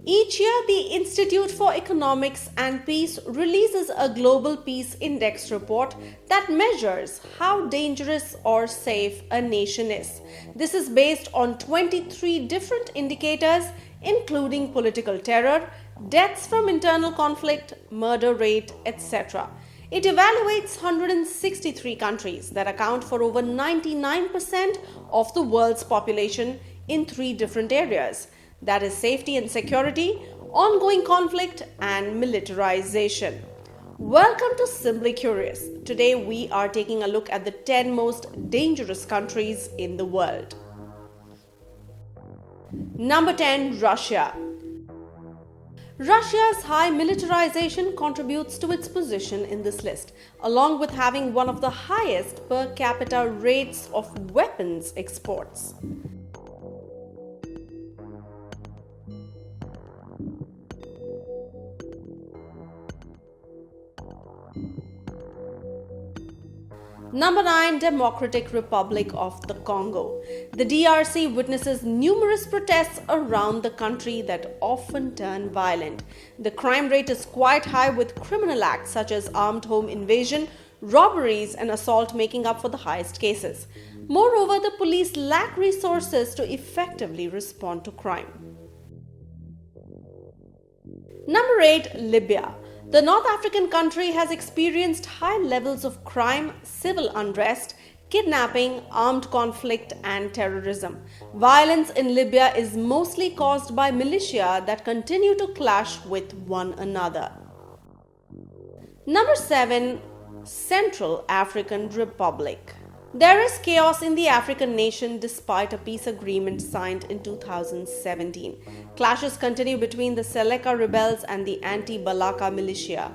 Each year, the Institute for Economics and Peace releases a Global Peace Index report that measures how dangerous or safe a nation is. This is based on 23 different indicators, including political terror, deaths from internal conflict, murder rate, etc. It evaluates 163 countries that account for over 99% of the world's population in 3 different areas. That is safety and security, ongoing conflict, and militarization. Welcome to Simbly Curious. Today we are taking a look at the 10 most dangerous countries in the world. Number 10. Russia. Russia's high militarization contributes to its position in this list, along with having one of the highest per capita rates of weapons exports. Number 9. Democratic Republic of the Congo. The DRC witnesses numerous protests around the country that often turn violent. The crime rate is quite high, with criminal acts such as armed home invasion, robberies, and assault making up for the highest cases. Moreover, the police lack resources to effectively respond to crime. Number 8. Libya. The North African country has experienced high levels of crime, civil unrest, kidnapping, armed conflict, and terrorism. Violence in Libya is mostly caused by militia that continue to clash with one another. Number 7. Central African Republic. There is chaos in the African nation despite a peace agreement signed in 2017. Clashes continue between the Seleka rebels and the anti-Balaka militia.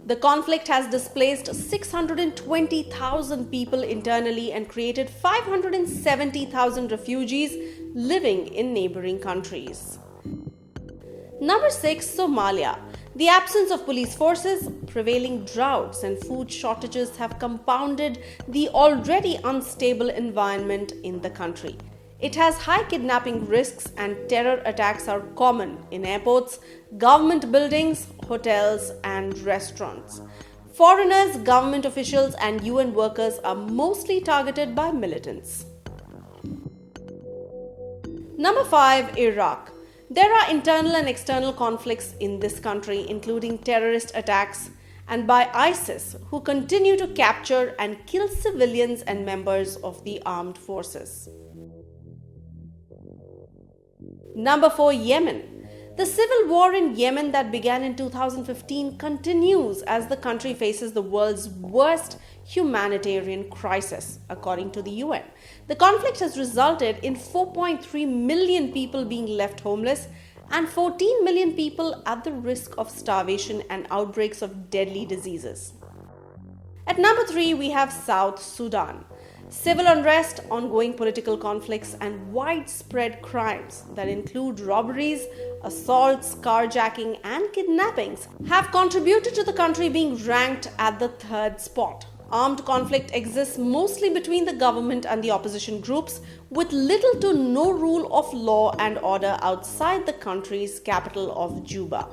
The conflict has displaced 620,000 people internally and created 570,000 refugees living in neighboring countries. Number 6. Somalia. The absence of police forces, prevailing droughts, and food shortages have compounded the already unstable environment in the country. It has high kidnapping risks, and terror attacks are common in airports, government buildings, hotels, and restaurants. Foreigners, government officials, and UN workers are mostly targeted by militants. Number 5. Iraq. There are internal and external conflicts in this country, including terrorist attacks and by ISIS, who continue to capture and kill civilians and members of the armed forces. Number 4. Yemen. The civil war in Yemen that began in 2015 continues as the country faces the world's worst humanitarian crisis, according to the UN. The conflict has resulted in 4.3 million people being left homeless and 14 million people at the risk of starvation and outbreaks of deadly diseases. At number 3, we have South Sudan. Civil unrest, ongoing political conflicts, and widespread crimes that include robberies, assaults, carjacking, and kidnappings have contributed to the country being ranked at the 3rd spot. Armed conflict exists mostly between the government and the opposition groups, with little to no rule of law and order outside the country's capital of Juba.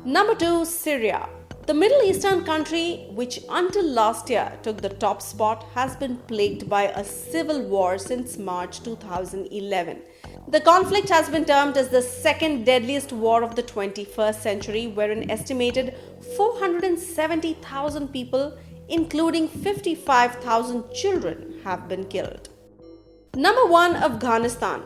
Number 2. Syria. The Middle Eastern country, which until last year took the top spot, has been plagued by a civil war since March 2011. The conflict has been termed as the second deadliest war of the 21st century, where an estimated 470,000 people, including 55,000 children, have been killed. Number 1. Afghanistan.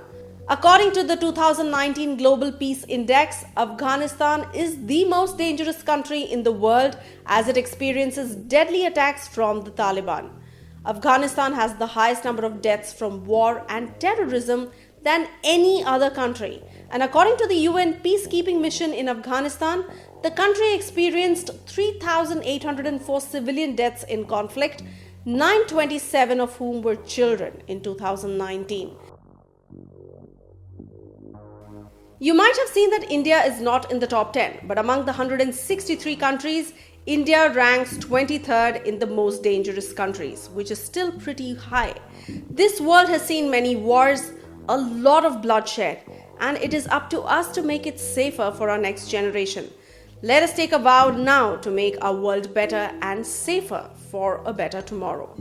According to the 2019 Global Peace Index, Afghanistan is the most dangerous country in the world as it experiences deadly attacks from the Taliban. Afghanistan has the highest number of deaths from war and terrorism than any other country. And according to the UN peacekeeping mission in Afghanistan, the country experienced 3,804 civilian deaths in conflict, 927 of whom were children in 2019. You might have seen that India is not in the top 10, but among the 163 countries, India ranks 23rd in the most dangerous countries, which is still pretty high. This world has seen many wars, a lot of bloodshed, and it is up to us to make it safer for our next generation. Let us take a vow now to make our world better and safer for a better tomorrow.